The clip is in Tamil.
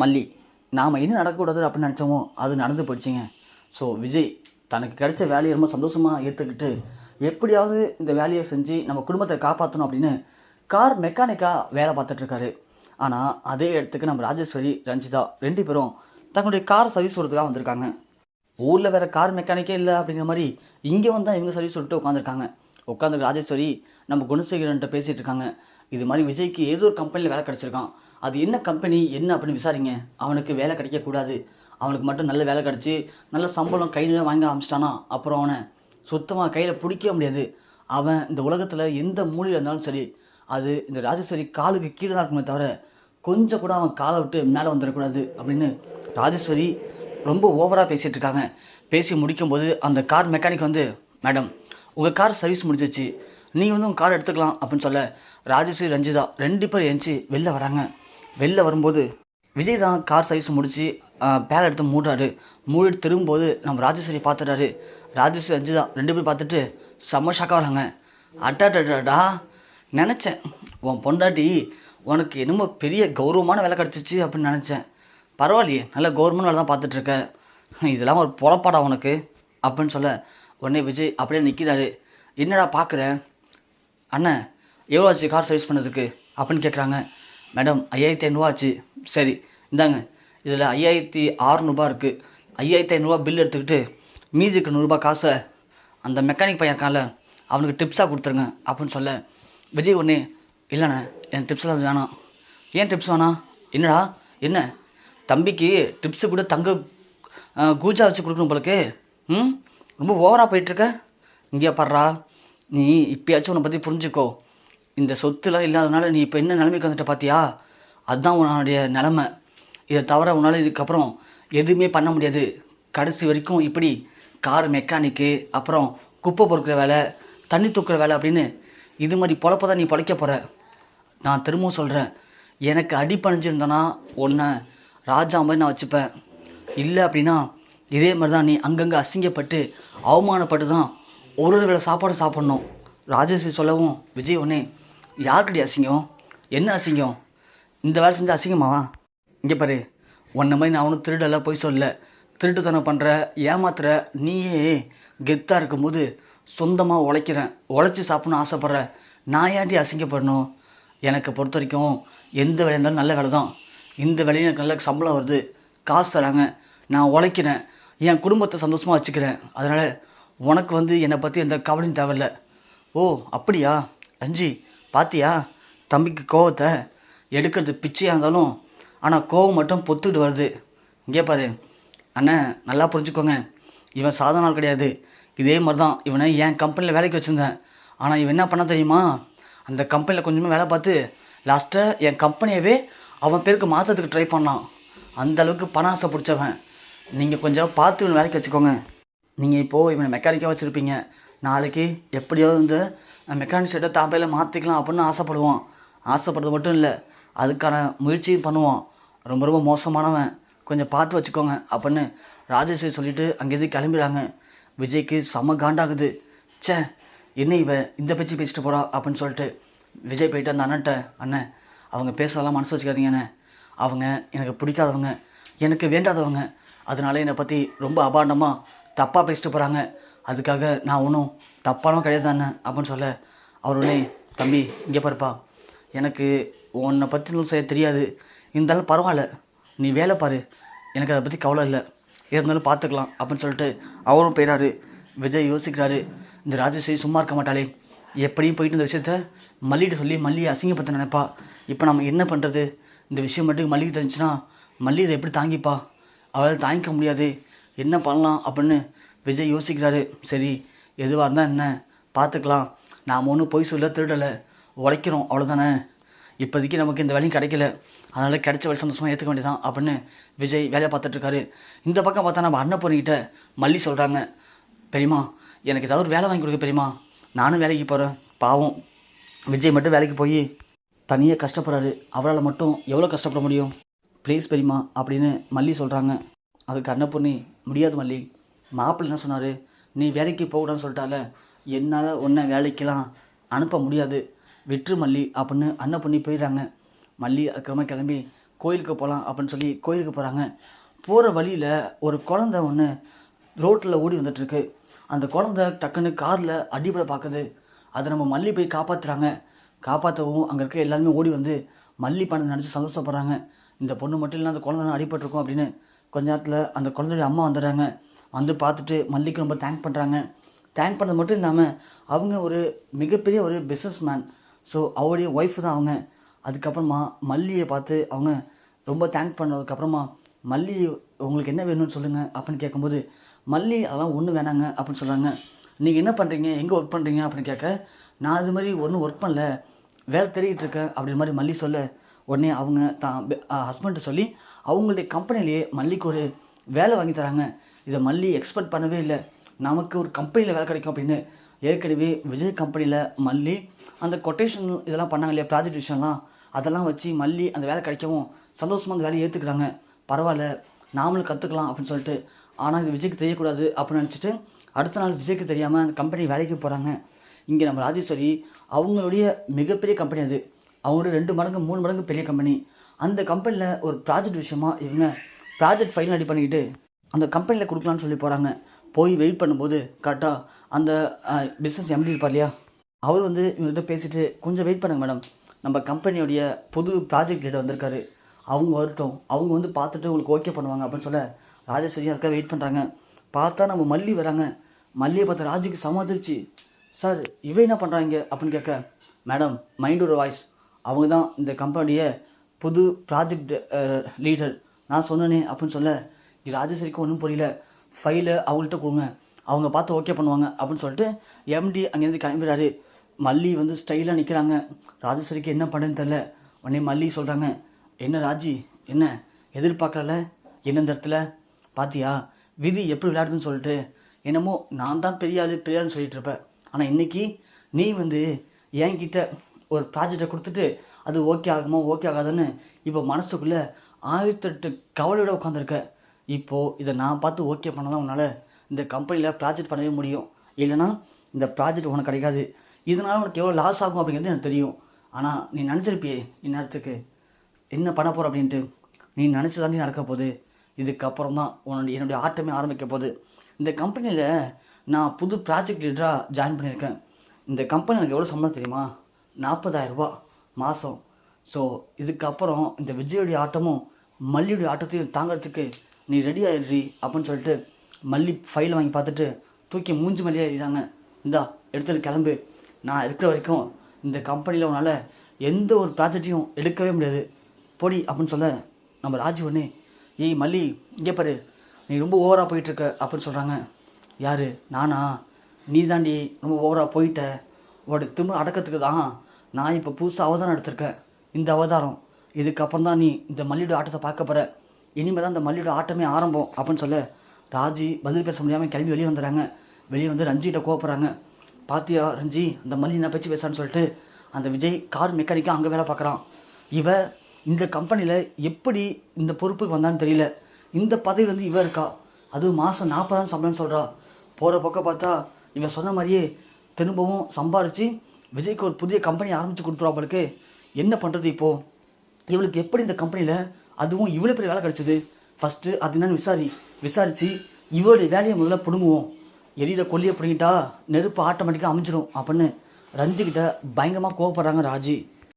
மல்லி, நாம் என்ன நடக்கக்கூடாது அப்படின்னு நினச்சோமோ அது நடந்து போயிடுச்சிங்க. ஸோ விஜய் தனக்கு கிடைச்ச வேலையை ரொம்ப சந்தோஷமாக ஏற்றுக்கிட்டு எப்படியாவது இந்த வேலையை செஞ்சு நம்ம குடும்பத்தை காப்பாற்றணும் அப்படின்னு கார் மெக்கானிக்காக வேலை பார்த்துட்ருக்காரு. ஆனால் அதே இடத்துக்கு நம்ம ராஜேஸ்வரி, ரஞ்சிதா 2 பேரும் தங்களுடைய கார் சர்வீஸ் விடுறதுக்காக வந்திருக்காங்க. ஊரில் வேறு கார் மெக்கானிக்கே இல்லை அப்படிங்கிற மாதிரி இங்கே வந்தால் இவங்க சர்வீஸ் விட்டு உட்காந்துருக்காங்க. உட்காந்து ராஜேஸ்வரி நம்ம குணசேகரன்ட்ட பேசிகிட்டு இருக்காங்க. இது மாதிரி விஜய்க்கு ஏதோ ஒரு கம்பெனியில் வேலை கிடச்சிருக்கான், அது என்ன கம்பெனி என்ன அப்படின்னு விசாரிங்க. அவனுக்கு வேலை கிடைக்கக்கூடாது, அவனுக்கு மட்டும் நல்ல வேலை கிடச்சி நல்ல சம்பளம் கையில் வாங்க ஆரம்பிச்சிட்டானா அப்புறம் அவனை சுத்தமாக கையில் பிடிக்க முடியாது. அவன் இந்த உலகத்தில் எந்த மூலையில் இருந்தாலும் சரி, அது இந்த ராஜேஸ்வரி காலுக்கு கீழே தான் இருக்குமே தவிர கொஞ்சம் கூட அவன் காலை விட்டு மேலே வந்துடக்கூடாது அப்படின்னு ராஜேஸ்வரி ரொம்ப ஓவராக பேசிகிட்டு இருக்காங்க. பேசி முடிக்கும்போது அந்த கார் மெக்கானிக் வந்து, மேடம் உங்கள் கார் சர்வீஸ் முடிஞ்சிச்சு, நீங்கள் வந்து உங்கள் கார் எடுத்துக்கலாம் அப்படின்னு சொல்ல ராஜேஸ்வரி, ரஞ்சிதா 2 பேர் எழுந்துச்சி வெளில வராங்க. வெளில வரும்போது விஜய் தான் கார் சர்வீஸ் முடித்து பேரை எடுத்து மூடிட்டு திரும்பும்போது நம்ம ராஜேஸ்வரி பார்த்துட்டாரு. ராஜேஸ்வரி, ரஞ்சிதா 2 பேர் பார்த்துட்டு செம்ம ஷாக்காக வராங்க. அட்டாடா, நினச்சேன் உன் பொண்டாட்டி உனக்கு என்னமோ பெரிய கௌரவமான வேலை கிடச்சிச்சு அப்படின்னு நினச்சேன். பரவாயில்லையே, நல்ல கௌரவமான வேலை தான் பார்த்துட்ருக்க, இதெல்லாம் ஒரு பொழப்பாடா உனக்கு அப்படின்னு சொல்ல உடனே விஜய் அப்படியே நிற்கிறாரு. என்னடா பார்க்குற, அண்ணன் எவ்வளோ ஆச்சு கார் சர்வீஸ் பண்ணதுக்கு அப்படின்னு கேட்குறாங்க. மேடம் 5500 ஆச்சு. சரி இந்தாங்க, இதில் 5600 இருக்குது. 5500 பில் எடுத்துக்கிட்டு மீதி இருக்க 100 காசை அந்த மெக்கானிக் பையன் இருக்கான்ல அவனுக்கு டிப்ஸாக கொடுத்துருங்க அப்படின்னு சொல்ல விஜய் உடனே, இல்லைண்ணே எனக்கு டிப்ஸ்லாம் வேணாம். ஏன் டிப்ஸ் வேணாம்? என்னடா என்ன தம்பிக்கு டிப்ஸு கூட தங்க கூஜா வச்சு கொடுக்கணும் போலக்கு, ரொம்ப ஓவராக போயிட்டுருக்க. இங்கே படுறா, நீ இப்போயாச்சும் உன்னை பற்றி புரிஞ்சுக்கோ. இந்த சொத்துலாம் இல்லாதனால நீ இப்போ என்ன நிலைமைக்கு வந்துட்ட பார்த்தியா, அதுதான் உன்னுடைய நிலமை. இதை தவிர உன்னால் இதுக்கப்புறம் எதுவுமே பண்ண முடியாது. கடைசி வரைக்கும் இப்படி கார் மெக்கானிக்கு, அப்புறம் குப்பை பொறுக்கிற வேலை, தண்ணி தூக்குற வேலை அப்படின்னு இது மாதிரி பொழப்ப தான் நீ பொழைக்க போகிற. நான் திரும்பவும் சொல்கிறேன், எனக்கு அடி பணிஞ்சிருந்தேன்னா உன்னை ராஜா மாதிரி நான் வச்சுப்பேன். இல்லை அப்படின்னா இதே மாதிரி தான் நீ அங்கங்கே அசிங்கப்பட்டு அவமானப்பட்டு தான் ஒரு வேளை சாப்பாடு சாப்பிட்ணும். ராஜேஸ்வரி சொல்லவும் விஜய் ஒன்னே, யாருக்கடி அசிங்கம், என்ன அசிங்கம், இந்த வேலை செஞ்சால் அசிங்கமாவா? இங்கே பாரு, உன்ன மாதிரி நான் ஒன்றும் திருடெல்லாம் போய் சொல்ல, திருட்டுத்தனம் பண்ணுற ஏமாத்துற நீயே கெத்தாக இருக்கும்போது சொந்தமாக உழைக்கிறேன், உழைச்சி சாப்பிட்ணுன்னு ஆசைப்பட்ற நான் ஏன்டி அசிங்கப்படணும்? எனக்கு பொறுத்த வரைக்கும் எந்த வேலையாக இருந்தாலும் நல்ல வேலை தான். இந்த வேலையும் எனக்கு நல்ல சம்பளம் வருது, காசு தராங்க, நான் உழைக்கிறேன், என் குடும்பத்தை சந்தோஷமாக வச்சுக்கிறேன். அதனால் உனக்கு வந்து என்னை பற்றி எந்த கவலையும் தேவையில்லை. ஓ அப்படியா ரஞ்சி, பாத்தியா தம்பிக்கு கோவத்தை எடுக்கிறது பிச்சையாக இருந்தாலும் ஆனால் கோவம் மட்டும் பொத்துக்கிட்டு வருது. இங்கே பாரு அண்ணன், நல்லா புரிஞ்சுக்கோங்க, இவன் சாதாரண ஆள் கிடையாது. இதே மாதிரி தான் இவனை என் கம்பெனியில் வேலைக்கு வச்சுருந்தேன். ஆனால் இவன் என்ன பண்ண தெரியுமா, அந்த கம்பெனியில் கொஞ்சமாக வேலை பார்த்து லாஸ்ட்டாக என் கம்பெனியவே அவன் பேருக்கு மாற்றத்துக்கு ட்ரை பண்ணான். அந்தளவுக்கு பண ஆசை பிடிச்சவன். நீங்கள் கொஞ்சம் பார்த்து இவனை வேலைக்கு வச்சுக்கோங்க. நீங்கள் இப்போது இவனை மெக்கானிக்காக வச்சுருப்பீங்க, நாளைக்கு எப்படியாவது இந்த மெக்கானிக் செட்டை தாப்பையில் மாற்றிக்கலாம் அப்படின்னு ஆசைப்படுவான். ஆசைப்படுறது மட்டும் இல்லை, அதுக்கான முயற்சியும் பண்ணுவான். ரொம்ப ரொம்ப மோசமானவன், கொஞ்சம் பார்த்து வச்சுக்கோங்க அப்படின்னு ராஜேஸ்வரி சொல்லிவிட்டு அங்கேருந்து கிளம்பிடுறாங்க. விஜய்க்கு செம காண்டாகுது. ச்சே, என்ன இவ இந்த பேச்சு பேசிட்டு போகிறா அப்படின்னு சொல்லிட்டு விஜய் போயிட்டு அந்த அண்ணன்ட்ட, அண்ணன் அவங்க பேசலாம் மனசு வச்சுக்காதீங்கண்ணே, அவங்க எனக்கு பிடிக்காதவங்க, எனக்கு வேண்டாதவங்க, அதனால என்னை பற்றி ரொம்ப அபாண்டமாக தப்பாக பேசிட்டு போகிறாங்க, அதுக்காக நான் ஒன்றும் தப்பானவன் கிடையாது அண்ணன் அப்படின்னு சொல்ல அவர் உடனே, தம்பி இங்கே பாருப்பா, எனக்கு உன்னை பற்றி செய்ய தெரியாது, இருந்தாலும் பரவாயில்ல, நீ வேலை பாரு, எனக்கு அதை பற்றி கவலை இல்லை, இருந்தாலும் பார்த்துக்கலாம் அப்படின்னு சொல்லிட்டு அவரும் போயிடாரு. விஜய் யோசிக்கிறாரு, இந்த ராஜேஸ்வரி சும்மா இருக்க மாட்டாளே, எப்படியும் போயிட்டு இந்த விஷயத்த மல்லிகிட்ட சொல்லி மல்லியை அசிங்கப்படுத்த நினைப்பா. இப்போ நம்ம என்ன பண்ணுறது, இந்த விஷயம் மட்டும் மல்லிகை தெரிஞ்சுன்னா மல்லி இதை எப்படி தாங்கிப்பா, அவளால் தாங்கிக்க முடியாது, என்ன பண்ணலாம் அப்படின்னு விஜய் யோசிக்கிறாரு. சரி எதுவாக இருந்தால் என்ன பார்த்துக்கலாம், நாம் ஒன்றும் பொய் சொல்ல திருடலை, உழைக்கிறோம் அவ்வளோதானே, இப்போதைக்கு நமக்கு இந்த வேலையும் கிடைக்கல, அதனால் கிடைச்ச வேலை சந்தோஷமாக ஏற்றுக்க வேண்டியதான் அப்படின்னு விஜய் வேலையை பார்த்துட்ருக்காரு. இந்த பக்கம் பார்த்தா நம்ம அன்னபூர்ணிகிட்ட மல்லி சொல்கிறாங்க, பெரியம்மா எனக்கு ஏதாவது ஒரு வேலை வாங்கி கொடுக்க பெரியம்மா, நானும் வேலைக்கு போகிறேன். பாவம் விஜய் மட்டும் வேலைக்கு போய் தனியாக கஷ்டப்படுறாரு, அவரால் மட்டும் எவ்வளோ கஷ்டப்பட முடியும், ப்ளீஸ் பெரியம்மா அப்படின்னு மல்லி சொல்கிறாங்க. அதுக்கு அன்னபூர்ணி, முடியாது மல்லி, மாப்பிள்ளை என்ன சொன்னார், நீ வேலைக்கு போகக்கூடாதுன்னு சொல்லிட்டால, என்னால் உன்னை வேலைக்கெல்லாம் அனுப்ப முடியாது, விட்டுரு மல்லி அப்படின்னு அன்னபூர்ணி போயிடுறாங்க. மல்லி அதுக்கப்புறமா கிளம்பி கோயிலுக்கு போகலாம் அப்படின்னு சொல்லி கோயிலுக்கு போகிறாங்க. போகிற வழியில் ஒரு குழந்தை ஒன்று ரோட்டில் ஓடி வந்துட்டுருக்கு. அந்த குழந்தை டக்குன்னு காரில் அடிபட பார்க்குது. அதை நம்ம மல்லி போய் காப்பாற்றுறாங்க. காப்பாற்றவும் அங்கே இருக்க எல்லாருமே ஓடி வந்து மல்லி பண்ண நினச்சி சந்தோஷப்படுறாங்க. இந்த பொண்ணு மட்டும் இல்லை, அந்த குழந்தை அடிபட்டிருக்கோம் அப்படின்னு. கொஞ்ச நேரத்தில் அந்த குழந்தைய அம்மா வந்துடுறாங்க. வந்து பார்த்துட்டு மல்லிக்கு ரொம்ப தேங்க் பண்ணுறாங்க. தேங்க் பண்ணது மட்டும் இல்லாமல் அவங்க ஒரு மிகப்பெரிய ஒரு பிஸ்னஸ் மேன். ஸோ அவருடைய ஒய்ஃபு தான் அவங்க. அதுக்கப்புறமா மல்லியை பார்த்து அவங்க ரொம்ப தேங்க் பண்ணதுக்கப்புறமா, மல்லி உங்களுக்கு என்ன வேணும்னு சொல்லுங்கள் அப்படின்னு கேட்கும்போது, மல்லி அதெல்லாம் ஒன்றும் வேணாங்க அப்படின்னு சொல்கிறாங்க. நீங்கள் என்ன பண்ணுறீங்க, எங்கே ஒர்க் பண்ணுறீங்க அப்படின்னு கேட்க, நான் இது மாதிரி ஒன்றும் ஒர்க் பண்ணல, வேலை தேடிட்டு இருக்கேன் அப்படின்ற மாதிரி மல்லி சொல்ல, உடனே அவங்க தான் ஹஸ்பண்ட்டை சொல்லி அவங்களுடைய கம்பெனிலேயே மல்லிக்கு ஒரு வேலை வாங்கி தராங்க. இதை மல்லி எக்ஸ்பெக்ட் பண்ணவே இல்லை, நமக்கு ஒரு கம்பெனியில் வேலை கிடைக்கும் அப்படின்னு. ஏற்கனவே விஜய் கம்பெனியில் மல்லி அந்த கொட்டேஷன் இதெல்லாம் பண்ணாங்க இல்லையா, ப்ராஜெக்ட் விஷயம்லாம், அதெல்லாம் வச்சு மல்லி அந்த வேலை கிடைக்கவும் சந்தோஷமாக அந்த வேலையை ஏற்றுக்கிறாங்க. பரவாயில்ல, நாமளும் கற்றுக்கலாம் அப்படின்னு சொல்லிட்டு. ஆனால் இது விஜய்க்கு தெரியக்கூடாது அப்படின்னு நினச்சிட்டு அடுத்த நாள் விஜய்க்கு தெரியாமல் அந்த கம்பெனி வேலைக்கு போகிறாங்க. இங்கே நம்ம ராஜேஸ்வரி அவங்களுடைய மிகப்பெரிய கம்பெனி அது. அவங்களுடைய 2 மடங்கு 3 மடங்கு பெரிய கம்பெனி. அந்த கம்பெனியில் ஒரு ப்ராஜெக்ட் விஷயமா இவங்க ப்ராஜெக்ட் ஃபைல் ரெடி பண்ணிக்கிட்டு அந்த கம்பெனியில் கொடுக்கலான்னு சொல்லி போகிறாங்க. போய் வெயிட் பண்ணும்போது கரெக்டாக அந்த பிஸ்னஸ் எம்டி இருப்பார் இல்லையா, அவர் வந்து இவங்ககிட்ட பேசிவிட்டு, கொஞ்சம் வெயிட் பண்ணுங்க மேடம், நம்ம கம்பெனியோடைய புது ப்ராஜெக்ட் லீடர் வந்திருக்காரு, அவங்க வரட்டும், அவங்க வந்து பார்த்துட்டு உங்களுக்கு ஓகே பண்ணுவாங்க அப்படின்னு சொல்ல ராஜேஸ்வரி அதுக்காக வெயிட் பண்ணுறாங்க. பார்த்தா நம்ம மல்லி வராங்க. மல்லியை பார்த்து ராஜுக்கு சமாதிருச்சு. சார் இவன் என்ன பண்ணுறாங்க அப்படின்னு கேட்க, மேடம் மைண்ட் ஒரு வாய்ஸ், அவங்க தான் இந்த கம்பெனிய புது ப்ராஜெக்ட் லீடர், நான் சொன்னேனே அப்படின்னு சொல்ல, ராஜேஸ்வரிக்கு ஒன்றும் புரியல. ஃபைலை அவங்கள்ட்ட கொடுங்க, அவங்க பார்த்து ஓகே பண்ணுவாங்க அப்படின்னு சொல்லிட்டு எம்டி அங்கேருந்து கிளம்பிடுறாரு. மல்லி வந்து ஸ்டைலாக நிற்கிறாங்க. ராஜேஸ்வரிக்கு என்ன பண்ணுன்னு தெரில. உடனே மல்லி சொல்கிறாங்க, என்ன ராஜி, என்ன எதிர்பார்க்கல என்ன இந்த இடத்துல பார்த்தியா, விதி எப்படி விளையாடுதுன்னு சொல்லிட்டு. என்னமோ நான் தான் பெரிய ஆளுன்னு சொல்லிட்டு இருப்பேன். ஆனால் இன்றைக்கி நீ வந்து என்கிட்ட ஒரு ப்ராஜெக்டை கொடுத்துட்டு அது ஓகே ஆகுமா ஓகே ஆகாதுன்னு இப்போ மனசுக்குள்ளே 1008 கவலையோட உட்காந்துருக்க. இப்போது இதை நான் பார்த்து ஓகே பண்ண தான் உன்னால் இந்த கம்பெனியில் ப்ராஜெக்ட் பண்ணவே முடியும், இல்லைனா இந்த ப்ராஜெக்ட் உனக்கு கிடைக்காது. இதனால் உனக்கு எவ்வளோ லாஸ் ஆகும் அப்படிங்கிறது எனக்கு தெரியும். ஆனால் நீ நினச்சிருப்பியே இந்நேரத்துக்கு என்ன பண்ண போகிற அப்படின்ட்டு. நீ நினச்சதாண்டி நடக்க போகுது. இதுக்கப்புறம் தான் என்னுடைய ஆட்டமே ஆரம்பிக்க போகுது. இந்த கம்பெனியில் நான் புது ப்ராஜெக்ட் லீடராக ஜாயின் பண்ணியிருக்கேன். இந்த கம்பெனி எனக்கு எவ்வளோ சம்பளம் தெரியுமா, 40,000 ரூபா மாதம். ஸோ இதுக்கப்புறம் இந்த விஜயோடைய ஆட்டமும் மல்லியுடைய ஆட்டத்தையும் தாங்கிறதுக்கு நீ ரெடி ஆகிடுறி அப்படின்னு சொல்லிட்டு மல்லி ஃபைலை வாங்கி பார்த்துட்டு தூக்கி மூஞ்சி மல்லியாக ஏறிடுறாங்க. இந்தா எடுத்துகிட்டு கிளம்பு, நான் இருக்கிற வரைக்கும் இந்த கம்பெனியில் உன்னால் எந்த ஒரு ப்ராஜெக்டையும் எடுக்கவே முடியாது, போடி அப்படின்னு சொல்ல, நம்ம ராஜு ஒன்று, ஏய் மல்லி இங்கே பாரு, நீ ரொம்ப ஓவராக போயிட்டுருக்க அப்படின்னு சொல்கிறாங்க. யார், நானா? நீ தாண்டி ரொம்ப ஓவராக போயிட்ட. உனக்கு திரும்ப அடக்கத்துக்கு தான் நான் இப்போ புதுசாக அவதாரம் எடுத்திருக்கேன். இந்த அவதாரம் இதுக்கப்புறம் தான் நீ இந்த மல்லியோட ஆட்டத்தை பார்க்க போகிற. இனிமேல் தான் இந்த மல்லியோட ஆட்டமே ஆரம்பம் அப்படின்னு சொல்ல, ராஜி பதில் பேச முடியாமல் கிளம்பி வெளியே வந்துடுறாங்க. வெளியே வந்து ரஞ்சிகிட்ட கோவப்படுறாங்க. பாத்தியா ரஞ்சி, அந்த மல்லி நான் பேச்சு பேசான்னு சொல்லிட்டு அந்த விஜய் கார் மெக்கானிக்காக அங்கே வேலை பார்க்குறான். இவ இந்த கம்பெனியில் எப்படி இந்த பொறுப்புக்கு வந்தான்னு தெரியல. இந்த பதவியில் வந்து இவ இருக்கா, அதுவும் மாதம் 40,000 சம்பளம்னு சொல்கிறா. போகிற பக்கம் பார்த்தா இவன் சொன்ன மாதிரியே திரும்பவும் சம்பாரித்து விஜய்க்கு ஒரு புதிய கம்பெனி ஆரம்பித்து கொடுத்துருவாங்களுக்கு. என்ன பண்ணுறது இப்போது? இவளுக்கு எப்படி இந்த கம்பெனியில் அதுவும் இவ்வளோ பெரிய வேலை கிடச்சிது? ஃபஸ்ட்டு அது என்னன்னு விசாரித்து இவளுடைய வேலையை முதல்ல பிடுங்குவோம். எரியிற கொல்லியை பிடிங்கிட்டா நெருப்பு ஆட்டோமேட்டிக்காக அமைஞ்சிடும் அப்படின்னு ரஞ்சிக்கிட்ட பயங்கரமாக கோவப்படுறாங்க ராஜி.